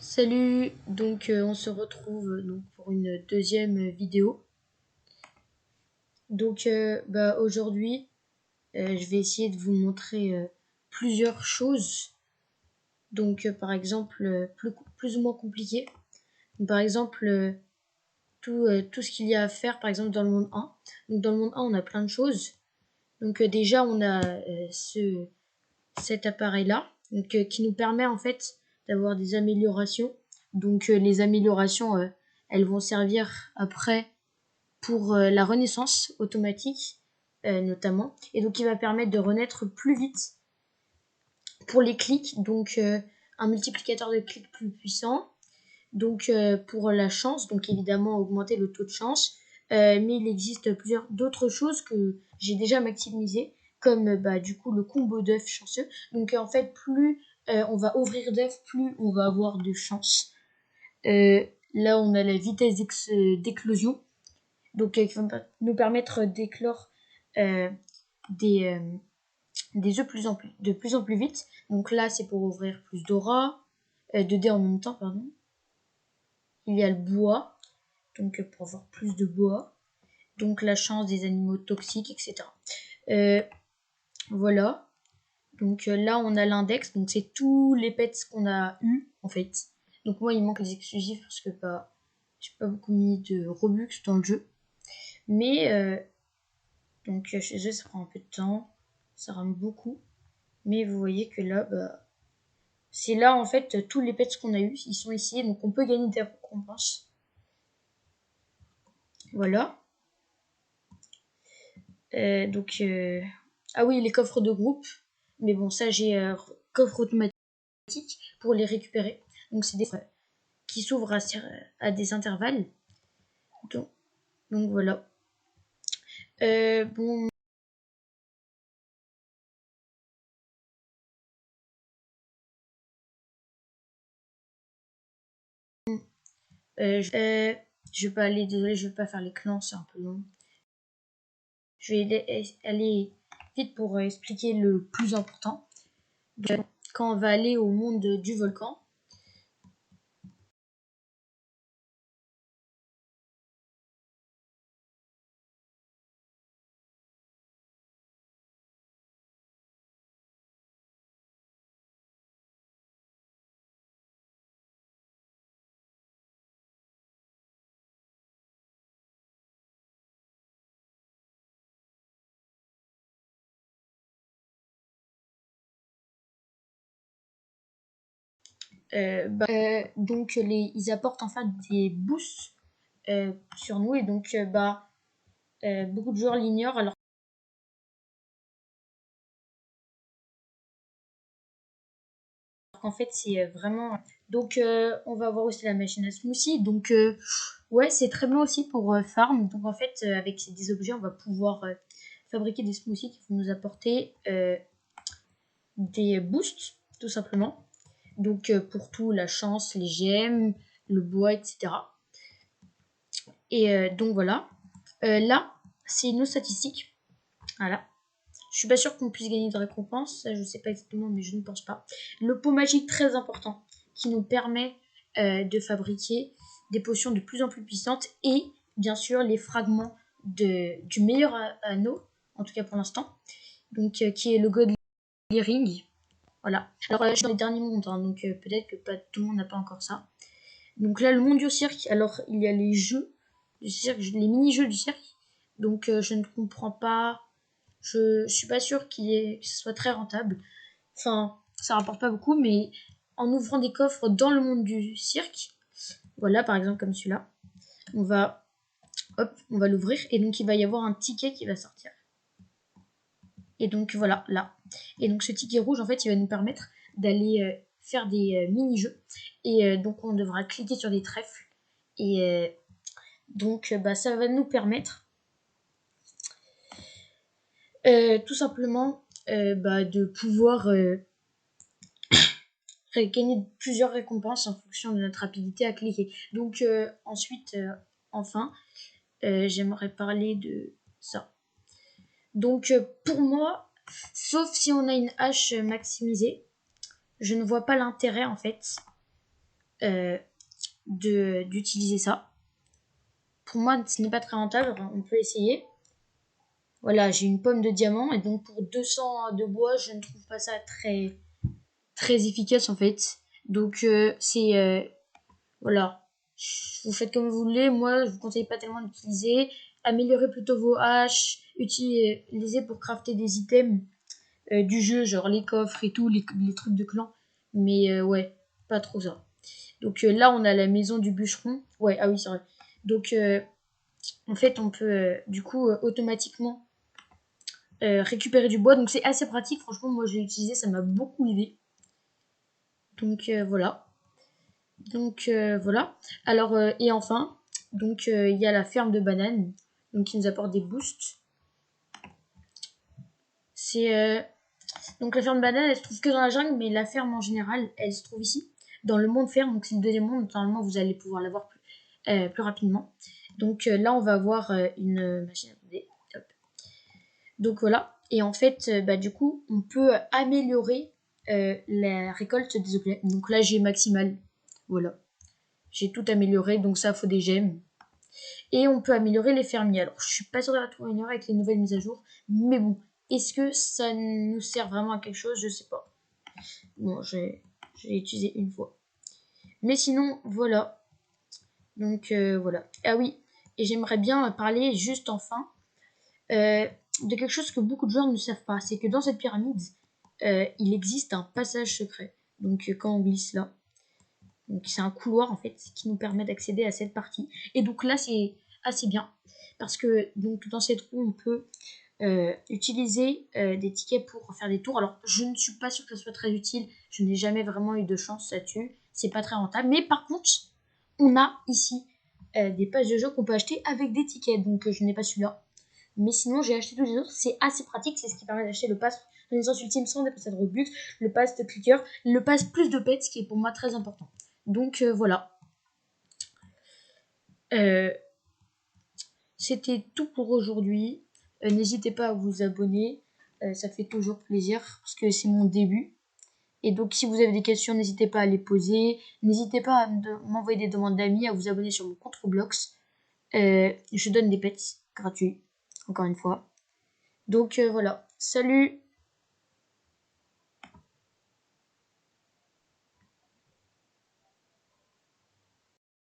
Salut, donc on se retrouve donc pour une deuxième vidéo. Donc aujourd'hui, je vais essayer de vous montrer plusieurs choses. Donc par exemple, plus ou moins compliquées. Par exemple, tout ce qu'il y a à faire, par exemple dans le monde 1. Donc dans le monde 1, on a plein de choses. Donc déjà, on a cet appareil-là, donc qui nous permet en fait d'avoir des améliorations. Donc les améliorations, elles vont servir après pour la renaissance automatique notamment, et donc il va permettre de renaître plus vite pour les clics, donc un multiplicateur de clics plus puissant. Donc pour la chance, donc évidemment augmenter le taux de chance, mais il existe plusieurs d'autres choses que j'ai déjà maximisées, comme du coup le combo d'œufs chanceux. Donc en fait, plus on va ouvrir d'œufs, plus on va avoir de chance. Là, on a la vitesse d'éclosion, donc qui va nous permettre d'éclore euh, des, euh, des œufs de plus en plus vite. Donc là, c'est pour ouvrir plus d'aura, de dés en même temps, pardon. Il y a le bois, donc pour avoir plus de bois. Donc la chance des animaux toxiques, etc. Voilà. Donc là, on a l'index, donc c'est tous les pets qu'on a eu en fait. Donc moi, il manque les exclusifs parce que j'ai pas beaucoup mis de Robux dans le jeu. Mais donc chez eux, ça prend un peu de temps, ça rame beaucoup. Mais vous voyez que là, c'est là en fait tous les pets qu'on a eu, ils sont ici, donc on peut gagner des récompenses. Voilà. Ah oui, les coffres de groupe. Mais bon, ça j'ai coffre automatique pour les récupérer. Donc c'est des qui s'ouvrent à des intervalles. Donc, donc voilà. Bon. Je vais pas aller, désolé, je vais pas faire les clans, c'est un peu long. Je vais aller vite pour expliquer le plus important. Donc, quand on va aller au monde du volcan, donc ils apportent en fait des boosts sur nous, et donc beaucoup de joueurs l'ignorent, alors qu'en fait c'est vraiment. Donc on va avoir aussi la machine à smoothie, donc ouais, c'est très bien aussi pour farm. Donc en fait avec des objets, on va pouvoir fabriquer des smoothies qui vont nous apporter des boosts tout simplement. Donc pour tout, la chance, les gemmes, le bois, etc. Et donc voilà. Là, c'est nos statistiques. Voilà. Je suis pas sûre qu'on puisse gagner de récompense, ça je sais pas exactement, mais je ne pense pas. Le pot magique très important qui nous permet de fabriquer des potions de plus en plus puissantes, et bien sûr les fragments du meilleur anneau, en tout cas pour l'instant, donc qui est le Godly Ring. Voilà. Alors je suis dans les derniers mondes, hein, donc peut-être que pas tout le monde n'a pas encore ça. Donc là, le monde du cirque, alors il y a les jeux du cirque, les mini-jeux du cirque. Donc je ne comprends pas. Je suis pas sûre que ce soit très rentable. Enfin, ça rapporte pas beaucoup, mais en ouvrant des coffres dans le monde du cirque, voilà, par exemple comme celui-là, on va, on va l'ouvrir, et donc il va y avoir un ticket qui va sortir. Et donc voilà, là. Et donc ce ticket rouge, en fait, il va nous permettre d'aller faire des mini-jeux. Et donc on devra cliquer sur des trèfles. Et donc ça va nous permettre tout simplement de pouvoir gagner plusieurs récompenses en fonction de notre rapidité à cliquer. Donc ensuite, enfin, j'aimerais parler de ça. Donc pour moi, sauf si on a une hache maximisée, je ne vois pas l'intérêt en fait d'utiliser ça. Pour moi, ce n'est pas très rentable, on peut essayer. Voilà, j'ai une pomme de diamant et donc pour 200 de bois, je ne trouve pas ça très, très efficace en fait. Donc voilà, vous faites comme vous voulez. Moi, je vous conseille pas tellement d'utiliser. Améliorez plutôt vos haches, utilisez pour crafter des items du jeu, genre les coffres et tout, les trucs de clan. Mais ouais, pas trop ça. Donc là, on a la maison du bûcheron. Ouais, ah oui, c'est vrai. Donc en fait, on peut du coup automatiquement récupérer du bois. Donc c'est assez pratique. Franchement, moi, je l'ai utilisé, ça m'a beaucoup aidé. Donc voilà. Donc voilà. Alors et enfin, donc il y a la ferme de bananes, donc qui nous apporte des boosts. C'est donc la ferme de bananes, elle se trouve que dans la jungle, mais la ferme en général, elle se trouve ici, dans le monde ferme. Donc c'est le deuxième monde. Normalement, vous allez pouvoir l'avoir plus rapidement. Donc là, on va avoir une machine à coder. Hop. Donc voilà. Et en fait, bah, du coup, on peut améliorer la récolte des objets. Donc là, j'ai maximal. Voilà. J'ai tout amélioré, donc ça, faut des gemmes. Et on peut améliorer les fermiers. Alors, je suis pas sûre de la tout améliorer avec les nouvelles mises à jour, mais bon, est-ce que ça nous sert vraiment à quelque chose? Je sais pas. Bon, j'ai utilisé une fois. Mais sinon, voilà. Donc, voilà. Ah oui, et j'aimerais bien parler juste enfin de quelque chose que beaucoup de joueurs ne savent pas. C'est que dans cette pyramide, il existe un passage secret. Donc, quand on glisse là, donc c'est un couloir en fait qui nous permet d'accéder à cette partie. Et donc là c'est assez bien parce que donc dans cette roue on peut utiliser des tickets pour faire des tours. Alors je ne suis pas sûre que ce soit très utile, je n'ai jamais vraiment eu de chance là-dessus, c'est pas très rentable. Mais par contre on a ici des pages de jeu qu'on peut acheter avec des tickets. Donc je n'ai pas celui-là. Mais sinon j'ai acheté tous les autres, c'est assez pratique, c'est ce qui permet d'acheter le pass Renaissance Ultime sans dépenser de Robux, le pass de clicker, le pass plus de pets, ce qui est pour moi très important. Donc voilà. Euh, C'était tout pour aujourd'hui. N'hésitez pas à vous abonner. Ça fait toujours plaisir parce que c'est mon début. Et donc si vous avez des questions, n'hésitez pas à les poser. N'hésitez pas à m'envoyer des demandes d'amis, à vous abonner sur mon compte Roblox. Je donne des pets gratuits, encore une fois. Donc voilà. Salut!